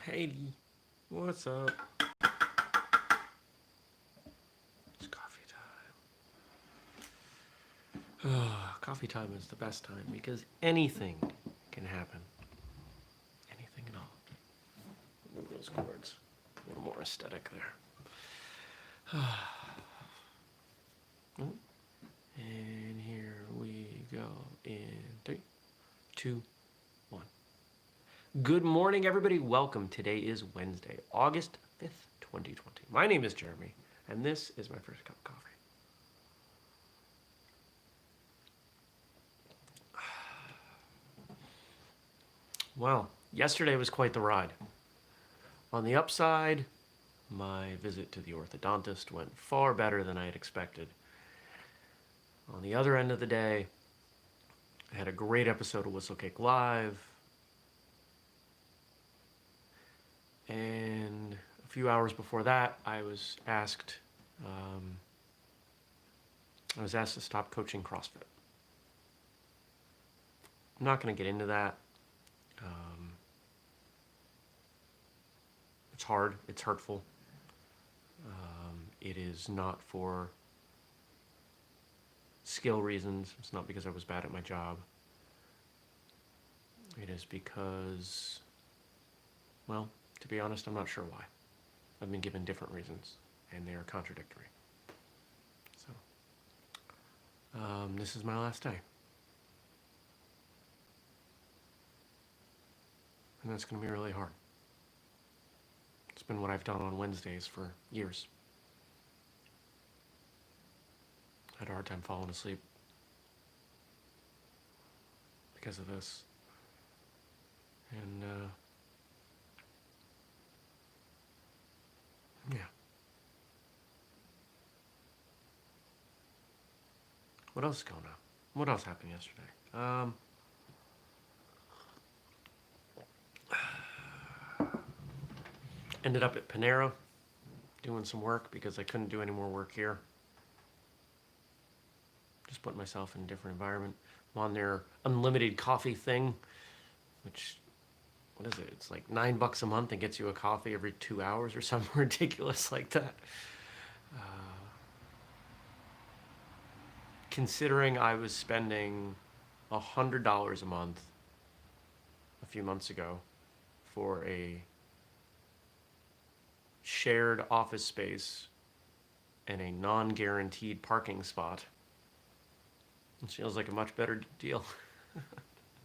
Hey, what's up? It's coffee time. Coffee time is the best time because anything can happen. Anything at all. Move those chords. A little more aesthetic there. And here we go in 3, 2, 1. Good morning, everybody. Welcome. Today is Wednesday, August 5th, 2020. My name is Jeremy, and this is my first cup of coffee. Well, yesterday was quite the ride. On the upside, my visit to the orthodontist went far better than I had expected. On the other end of the day, I had a great episode of Whistlekick Live, and a few hours before that, I was asked to stop coaching CrossFit. I'm not going to get into that. It's hard. It's hurtful. It is not for skill reasons. It's not because I was bad at my job. It is because, well, to be honest, I'm not sure why. I've been given different reasons, and they are contradictory. So, this is my last day. And that's going to be really hard. It's been what I've done on Wednesdays for years. I had a hard time falling asleep because of this. And, yeah. What else is going on? What else happened yesterday? Ended up at Panera doing some work because I couldn't do any more work here. Just put myself in a different environment. I'm on their unlimited coffee thing, which, what is it? It's like $9 a month and gets you a coffee every 2 hours or something ridiculous like that. Considering I was spending $100 a month a few months ago for a shared office space and a non-guaranteed parking spot, it feels like a much better deal.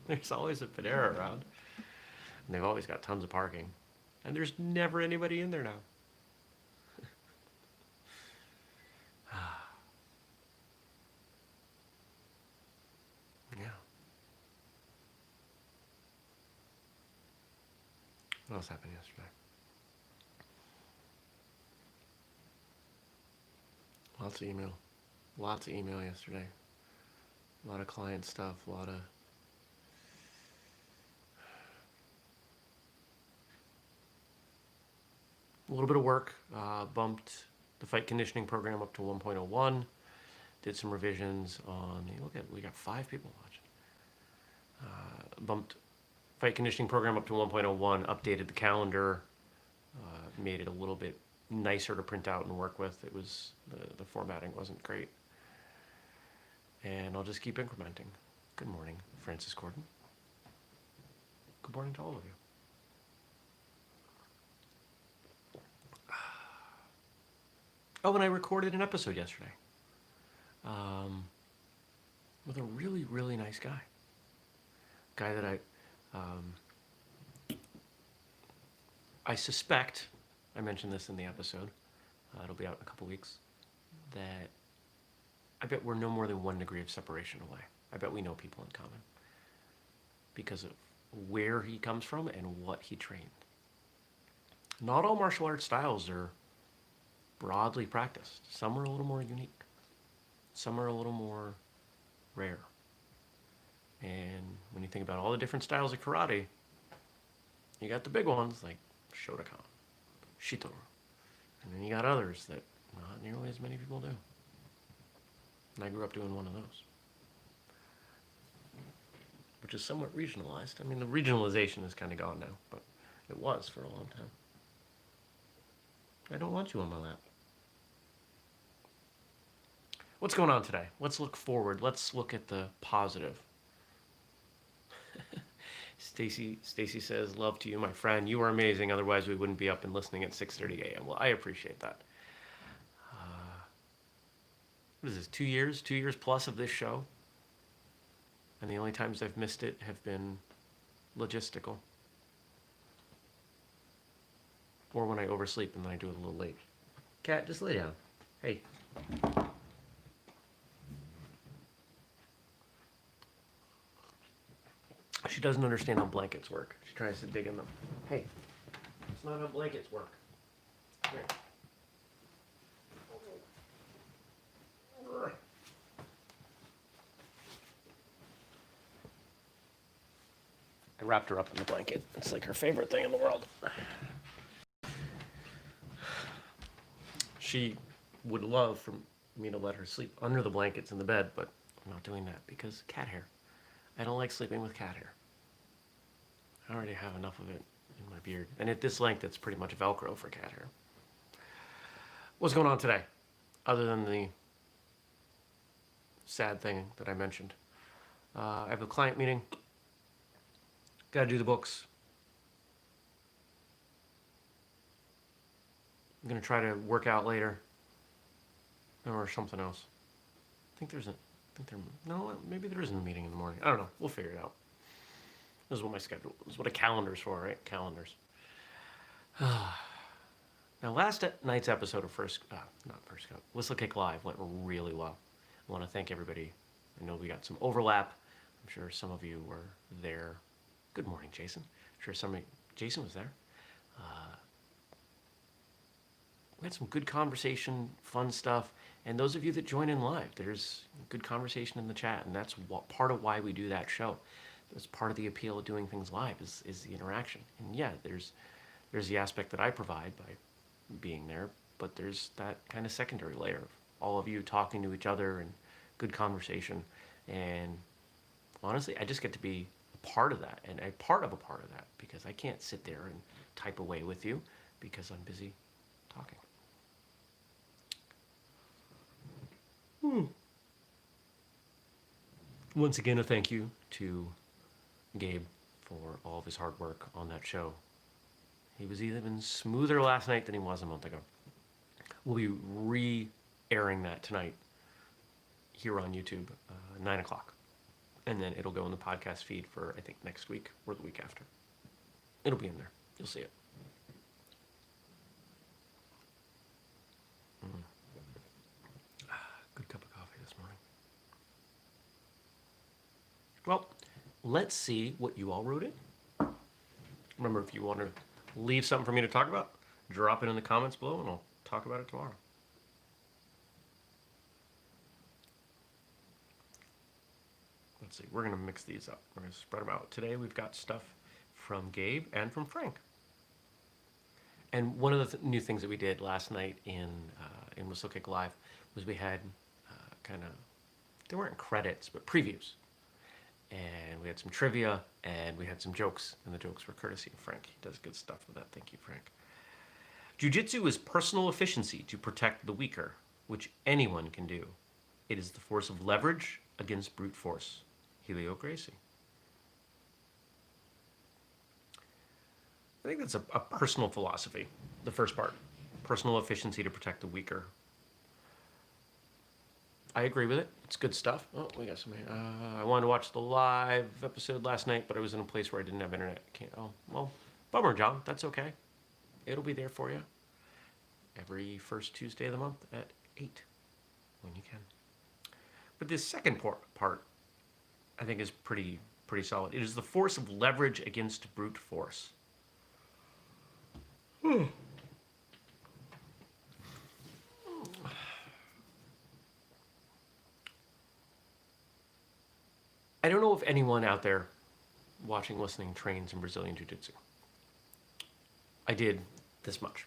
There's always a Panera around, and they've always got tons of parking, and there's never anybody in there now. Yeah. What else happened yesterday? Lots of email yesterday. A lot of client stuff, a little bit of work. Bumped the fight conditioning program up to 1.01. Did some revisions on, look at, we got 5 people watching. Bumped fight conditioning program up to 1.01, updated the calendar, made it a little bit nicer to print out and work with. It was, the formatting wasn't great. And I'll just keep incrementing. Good morning, Francis Gordon. Good morning to all of you. Oh, and I recorded an episode yesterday with a really, really nice guy. Guy that I suspect, I mentioned this in the episode, it'll be out in a couple weeks, that I bet we're no more than 1 degree of separation away. I bet we know people in common because of where he comes from and what he trained. Not all martial arts styles are broadly practiced. Some are a little more unique. Some are a little more rare. And when you think about all the different styles of karate, you got the big ones like Shotokan, Shito, and then you got others that not nearly as many people do. And I grew up doing one of those, which is somewhat regionalized. I mean, the regionalization is kind of gone now, but It was for a long time. I don't want you on my lap. What's going on today? Let's look forward. Let's look at the positive. Stacy says, love to you, my friend. You are amazing. Otherwise, we wouldn't be up and listening at 6:30 a.m. Well, I appreciate that. What is this, 2 years? 2 years plus of this show? And the only times I've missed it have been logistical. Or when I oversleep and then I do it a little late. Cat, just lay down. Hey. She doesn't understand how blankets work. She tries to dig in them. Hey, it's not how blankets work. Here. I wrapped her up in the blanket. It's like her favorite thing in the world. She would love for me to let her sleep under the blankets in the bed, but I'm not doing that because cat hair. I don't like sleeping with cat hair. I already have enough of it in my beard. And at this length, it's pretty much Velcro for cat hair. What's going on today? Other than the sad thing that I mentioned. I have a client meeting. Got to do the books. I'm going to try to work out later. Or something else. No, maybe there isn't a meeting in the morning. I don't know. We'll figure it out. This is what my schedule is. What a calendar's for, right? Calendars. Now, last night's episode of Whistlekick Live went really well. I want to thank everybody. I know we got some overlap. I'm sure some of you were there. Good morning, Jason. I'm sure Jason was there. We had some good conversation, fun stuff. And those of you that join in live, there's good conversation in the chat. And that's part of why we do that show. That's part of the appeal of doing things live is the interaction. And yeah, there's the aspect that I provide by being there, but there's that kind of secondary layer of all of you talking to each other and good conversation. And honestly, I just get to be a part of that and a part of that because I can't sit there and type away with you because I'm busy talking. Once again, a thank you to Gabe for all of his hard work on that show. He was even smoother last night than he was a month ago. We'll be re-airing that tonight here on YouTube, 9 o'clock. And then it'll go in the podcast feed for, I think, next week or the week after. It'll be in there. You'll see it. Good cup of coffee this morning. Well, let's see what you all wrote in. Remember, if you want to leave something for me to talk about, drop it in the comments below and I'll talk about it tomorrow. Let's see, we're going to mix these up. We're going to spread them out. Today we've got stuff from Gabe and from Frank. And one of the new things that we did last night in Whistlekick Live was we had there weren't credits, but previews. And we had some trivia, and we had some jokes, and the jokes were courtesy of Frank. He does good stuff with that. Thank you, Frank. Jiu-jitsu is personal efficiency to protect the weaker, which anyone can do. It is the force of leverage against brute force. Helio Gracie. I think that's a personal philosophy, the first part. Personal efficiency to protect the weaker. I agree with it. It's good stuff. Oh, we got some here. I wanted to watch the live episode last night, but I was in a place where I didn't have internet. Oh, well, bummer, John. That's okay. It'll be there for you every first Tuesday of the month at 8 when you can. But this second part, I think, is pretty solid. It is the force of leverage against brute force. I don't know if anyone out there watching, listening, trains in Brazilian Jiu-Jitsu. I did this much.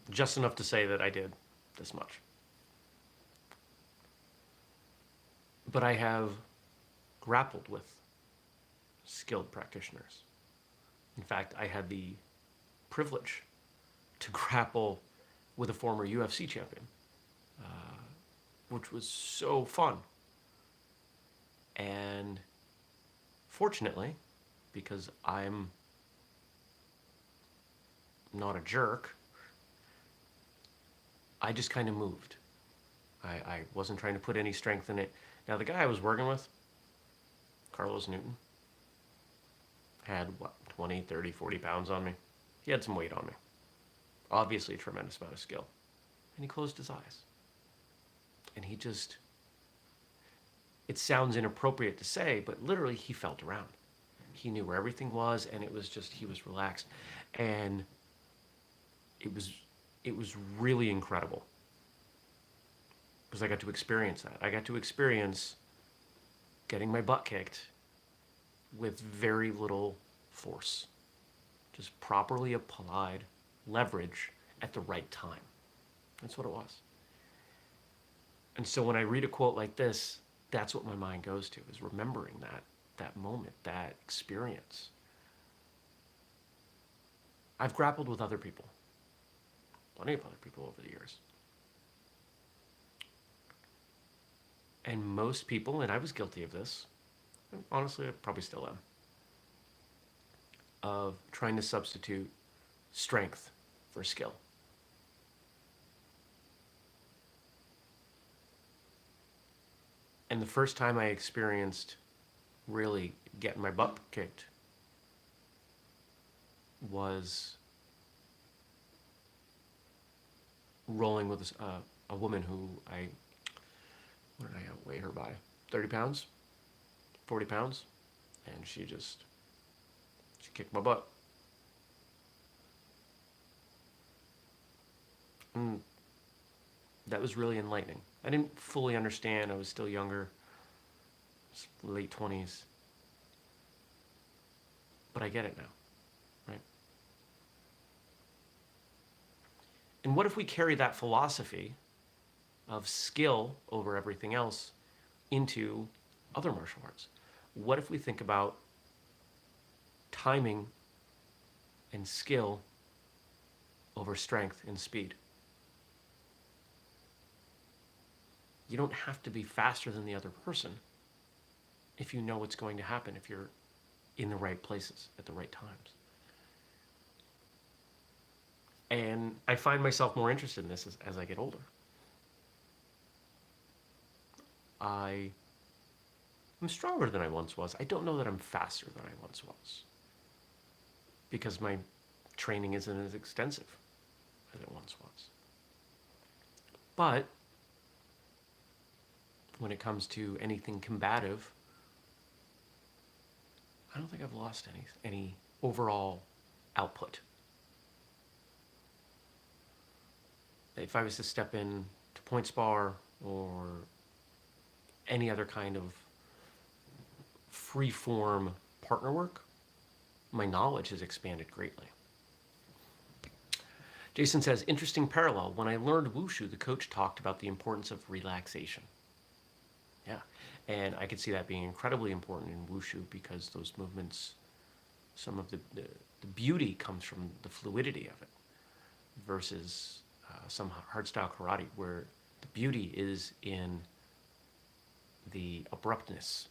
Just enough to say that I did this much. But I have grappled with skilled practitioners. In fact, I had the privilege to grapple with a former UFC champion, which was so fun. And fortunately, because I'm not a jerk, I just kind of moved. I wasn't trying to put any strength in it. Now, the guy I was working with, Carlos Newton, had, 20, 30, 40 pounds on me. He had some weight on me. Obviously, a tremendous amount of skill. And he closed his eyes. And he just, it sounds inappropriate to say, but literally he felt around. He knew where everything was, and it was just, he was relaxed. And it was really incredible. Because I got to experience that. I got to experience getting my butt kicked with very little force. Just properly applied leverage at the right time. That's what it was. And so when I read a quote like this, that's what my mind goes to, is remembering that moment, that experience. I've grappled with other people, plenty of other people over the years. And most people, and I was guilty of this, and honestly, I probably still am, of trying to substitute strength for skill. And the first time I experienced really getting my butt kicked was rolling with a woman who what did I outweigh her by? 30 pounds? 40 pounds? And she kicked my butt. And that was really enlightening. I didn't fully understand. I was still younger, late 20s. But I get it now, right? And what if we carry that philosophy of skill over everything else into other martial arts? What if we think about timing and skill over strength and speed? You don't have to be faster than the other person if you know what's going to happen, if you're in the right places at the right times. And I find myself more interested in this as I get older. I'm stronger than I once was. I don't know that I'm faster than I once was, because my training isn't as extensive as it once was. But when it comes to anything combative, I don't think I've lost any overall output. If I was to step in to point spar or any other kind of free-form partner work, my knowledge has expanded greatly. Jason says, interesting parallel. When I learned wushu, the coach talked about the importance of relaxation. Yeah, and I could see that being incredibly important in wushu, because those movements, some of the beauty comes from the fluidity of it, versus some hardstyle karate, where the beauty is in the abruptness,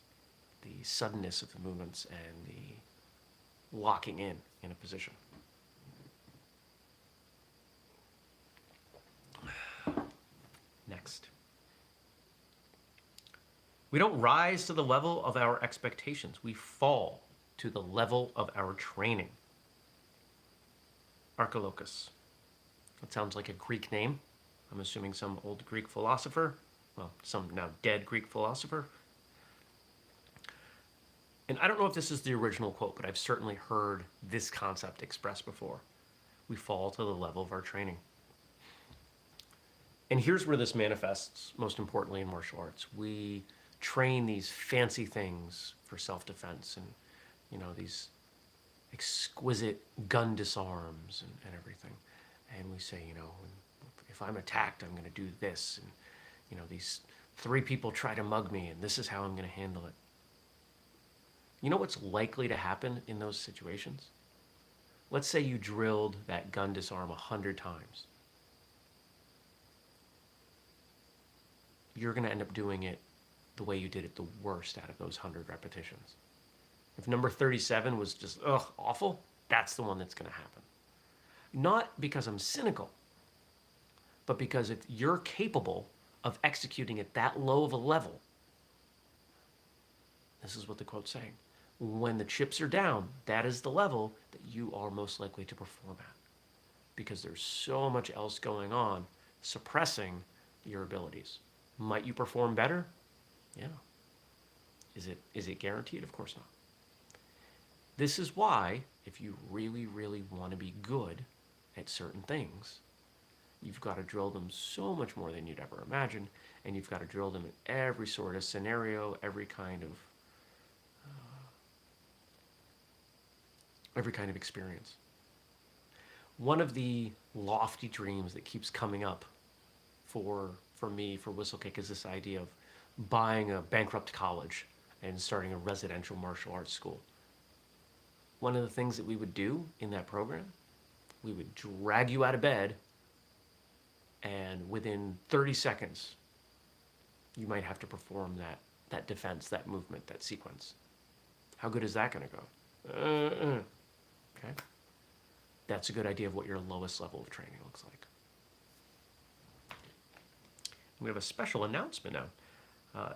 the suddenness of the movements, and the locking in a position. Next. We don't rise to the level of our expectations. We fall to the level of our training. Archilochus. That sounds like a Greek name. I'm assuming some old Greek philosopher. Well, some now dead Greek philosopher. And I don't know if this is the original quote, but I've certainly heard this concept expressed before. We fall to the level of our training. And here's where this manifests most importantly in martial arts. We train these fancy things for self-defense, and these exquisite gun disarms and everything. And we say, if I'm attacked, I'm going to do this. And, these 3 people try to mug me, and this is how I'm going to handle it. You know what's likely to happen in those situations? Let's say you drilled that gun disarm 100 times. You're going to end up doing it the way you did it the worst out of those 100 repetitions. If number 37 was just, awful, that's the one that's going to happen. Not because I'm cynical, but because if you're capable of executing at that low of a level, this is what the quote's saying. When the chips are down, that is the level that you are most likely to perform at. Because there's so much else going on suppressing your abilities. Might you perform better? Yeah. Is it guaranteed? Of course not. This is why, if you really, really want to be good at certain things, you've got to drill them so much more than you'd ever imagine, and you've got to drill them in every sort of scenario, every kind of experience. One of the lofty dreams that keeps coming up for me, for Whistlekick, is this idea of buying a bankrupt college and starting a residential martial arts school. One of the things that we would do in that program, we would drag you out of bed, and within 30 seconds, you might have to perform that defense, that movement, that sequence. How good is that going to go? Okay? That's a good idea of what your lowest level of training looks like. We have a special announcement now.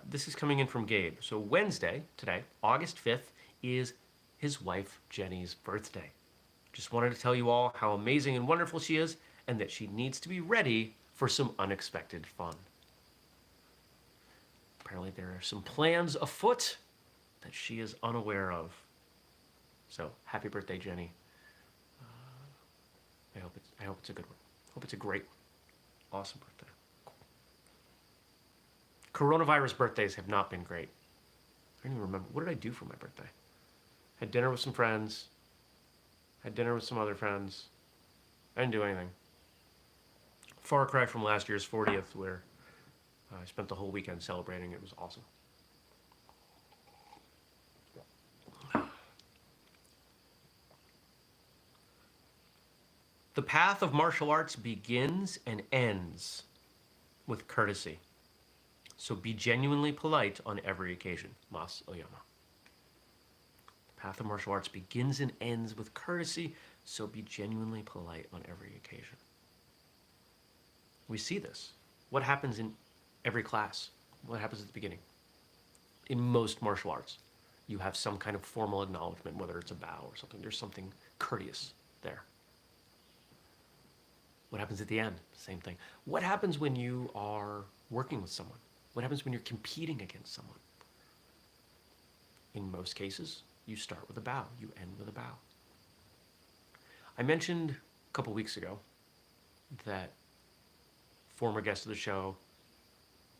This is coming in from Gabe. So Wednesday, today, August 5th, is his wife Jenni's birthday. Just wanted to tell you all how amazing and wonderful she is, and that she needs to be ready for some unexpected fun. Apparently there are some plans afoot that she is unaware of. So happy birthday, Jenni. I hope it's a good one. Hope it's a great one. Awesome birthday. Coronavirus birthdays have not been great. I don't even remember. What did I do for my birthday? Had dinner with some friends. Had dinner with some other friends. I didn't do anything. Far cry from last year's 40th, where I spent the whole weekend celebrating. It was awesome. The path of martial arts begins and ends with courtesy. So be genuinely polite on every occasion. Mas Oyama. The path of martial arts begins and ends with courtesy, so be genuinely polite on every occasion. We see this. What happens in every class? What happens at the beginning? In most martial arts, you have some kind of formal acknowledgement, whether it's a bow or something. There's something courteous there. What happens at the end? Same thing. What happens when you are working with someone? What happens when you're competing against someone? In most cases, you start with a bow. You end with a bow. I mentioned a couple weeks ago that former guest of the show,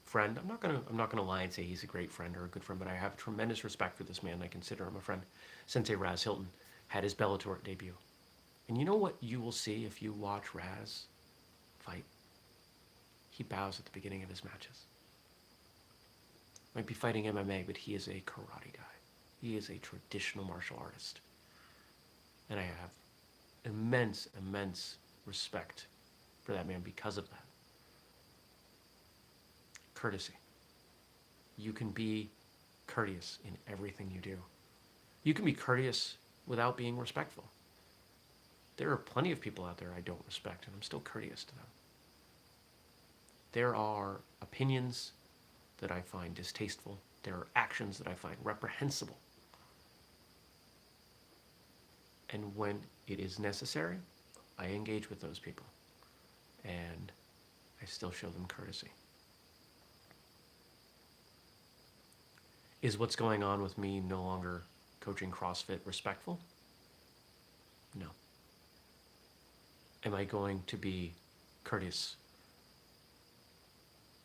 friend, I'm not gonna lie and say he's a great friend or a good friend, but I have tremendous respect for this man. I consider him a friend. Sensei Raz Hilton had his Bellator debut. And you know what you will see if you watch Raz fight? He bows at the beginning of his matches. Might be fighting MMA, but he is a karate guy. He is a traditional martial artist. And I have immense, immense respect for that man because of that. Courtesy. You can be courteous in everything you do. You can be courteous without being respectful. There are plenty of people out there I don't respect, and I'm still courteous to them. There are opinions that I find distasteful. There are actions that I find reprehensible. And when it is necessary, I engage with those people, and I still show them courtesy. Is what's going on with me no longer coaching CrossFit respectful? No. Am I going to be courteous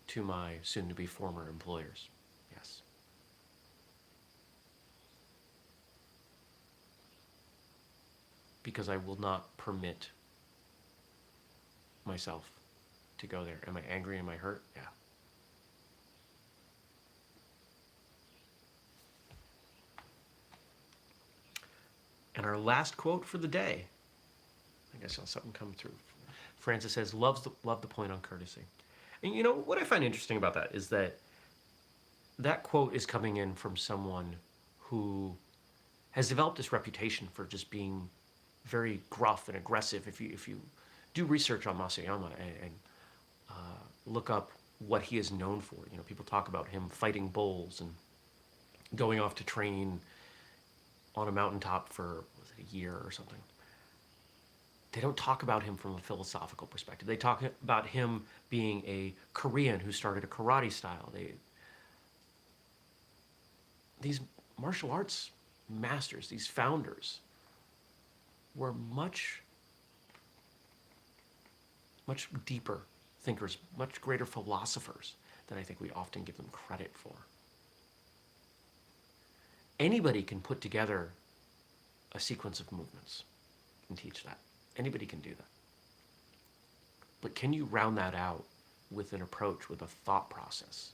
to my soon-to-be former employers? Yes. Because I will not permit myself to go there. Am I angry? Am I hurt? Yeah. And our last quote for the day think I saw something come through. Francis says, love the point on courtesy. And you know, what I find interesting about that is that that quote is coming in from someone who has developed this reputation for just being very gruff and aggressive. If you do research on Masayama and look up what he is known for, you know, people talk about him fighting bulls and going off to train on a mountaintop for, was it a year or something? They don't talk about him from a philosophical perspective. They talk about him being a Korean who started a karate style. These martial arts masters, these founders, were much deeper thinkers, much greater philosophers than I think we often give them credit for. Anybody can put together a sequence of movements and teach that. Anybody can do that. But can you round that out with an approach, with a thought process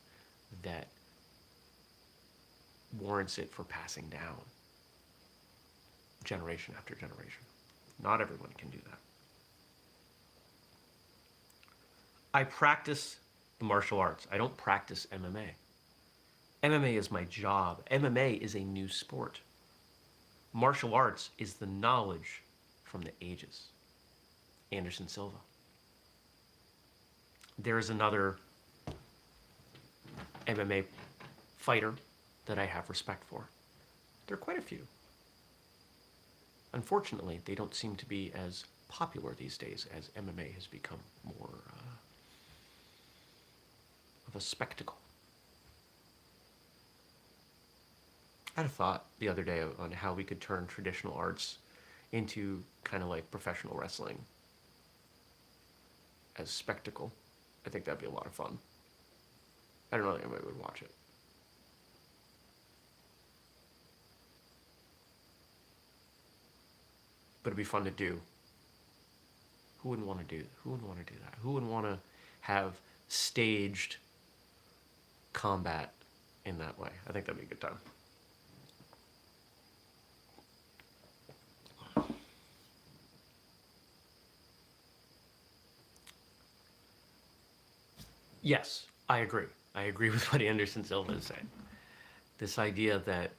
that warrants it for passing down generation after generation? Not everyone can do that. I practice the martial arts. I don't practice MMA. MMA is my job. MMA is a new sport. Martial arts is the knowledge from the ages. Anderson Silva. There is another MMA fighter that I have respect for. There are quite a few. Unfortunately, they don't seem to be as popular these days as MMA has become more of a spectacle. I had a thought the other day on how we could turn traditional arts into kind of like professional wrestling as spectacle. I think that'd be a lot of fun. I don't know if anybody would watch it. But it'd be fun to do. Who wouldn't want to do that? Who wouldn't want to do that? Who wouldn't want to have staged combat in that way? I think that'd be a good time. Yes, I agree. I agree with what Anderson Silva is saying. This idea that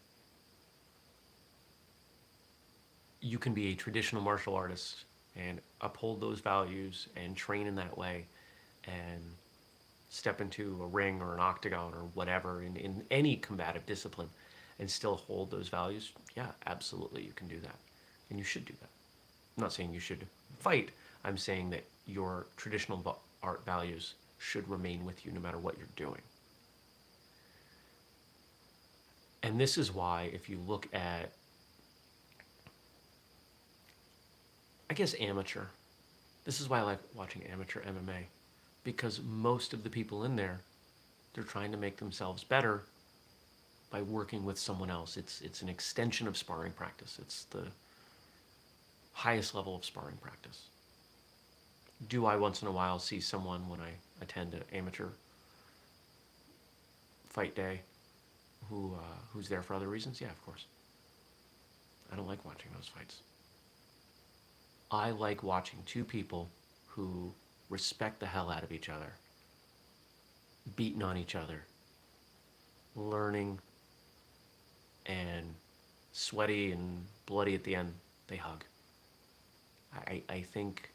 you can be a traditional martial artist and uphold those values and train in that way and step into a ring or an octagon or whatever in any combative discipline and still hold those values, yeah, absolutely you can do that. And you should do that. I'm not saying you should fight. I'm saying that your traditional art values should remain with you no matter what you're doing. And this is why, if you look at, I guess, amateur, this is why I like watching amateur MMA, because most of the people in there, they're trying to make themselves better by working with someone else. It's an extension of sparring practice. It's the highest level of sparring practice. Do I once in a while see someone when I attend an amateur fight day who's there for other reasons? Yeah, of course. I don't like watching those fights. I like watching two people who respect the hell out of each other, beating on each other, learning, and sweaty and bloody at the end, they hug. I think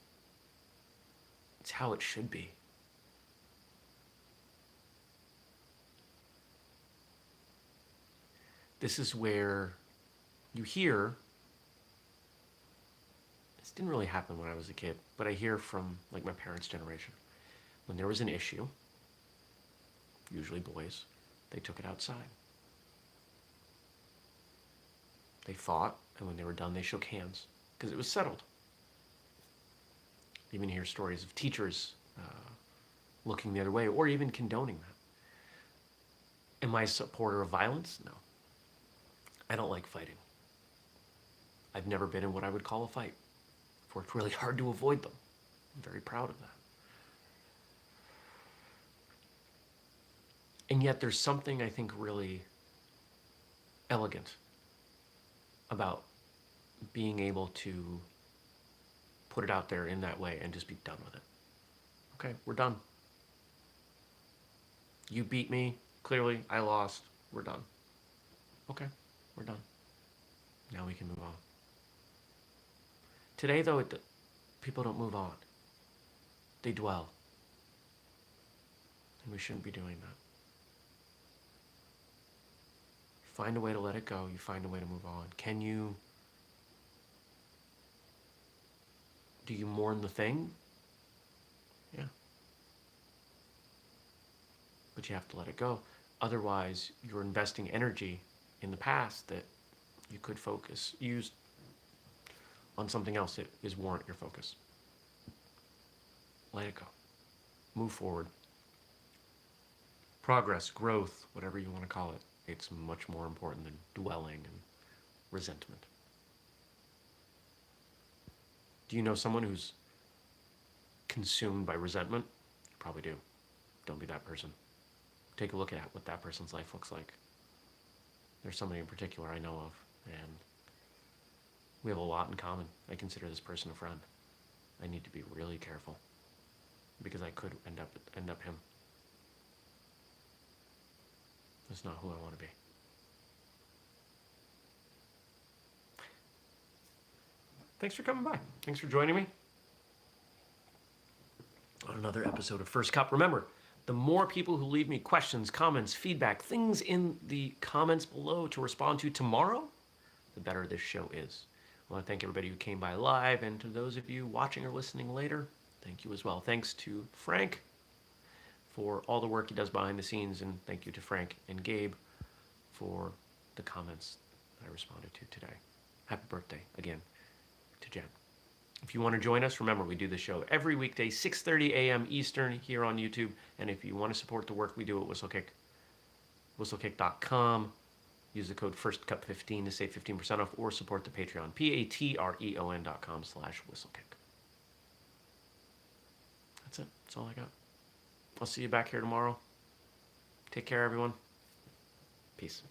it's how it should be. This is where you hear, this didn't really happen when I was a kid, but I hear from like my parents' generation, when there was an issue, usually boys, they took it outside. They fought, and when they were done, they shook hands, because it was settled. You even hear stories of teachers looking the other way, or even condoning that. Am I a supporter of violence? No. I don't like fighting. I've never been in what I would call a fight. I've worked really hard to avoid them. I'm very proud of that. And yet there's something I think really elegant about being able to put it out there in that way and just be done with it. Okay, we're done. You beat me. Clearly, I lost. We're done. Okay, we're done. Now we can move on. Today, though, people don't move on. They dwell. And we shouldn't be doing that. Find a way to let it go. You find a way to move on. Do you mourn the thing? Yeah. But you have to let it go. Otherwise, you're investing energy in the past that you could use on something else that is warrant your focus. Let it go. Move forward. Progress, growth, whatever you want to call it. It's much more important than dwelling and resentment. Do you know someone who's consumed by resentment? You probably do. Don't be that person. Take a look at what that person's life looks like. There's somebody in particular I know of, and we have a lot in common. I consider this person a friend. I need to be really careful because I could end up him. That's not who I want to be. Thanks for coming by. Thanks for joining me on another episode of First Cup. Remember, the more people who leave me questions, comments, feedback, things in the comments below to respond to tomorrow, the better this show is. I want to thank everybody who came by live, and to those of you watching or listening later, thank you as well. Thanks to Frank for all the work he does behind the scenes, and thank you to Frank and Gabe for the comments I responded to today. Happy birthday again to Jen. If you want to join us, remember we do the show every weekday, 6:30 a.m. Eastern here on YouTube. And if you want to support the work we do at Whistlekick, whistlekick.com. Use the code FIRSTCUP15 to save 15% off, or support the Patreon, patreon.com/whistlekick. That's it. That's all I got. I'll see you back here tomorrow. Take care, everyone. Peace.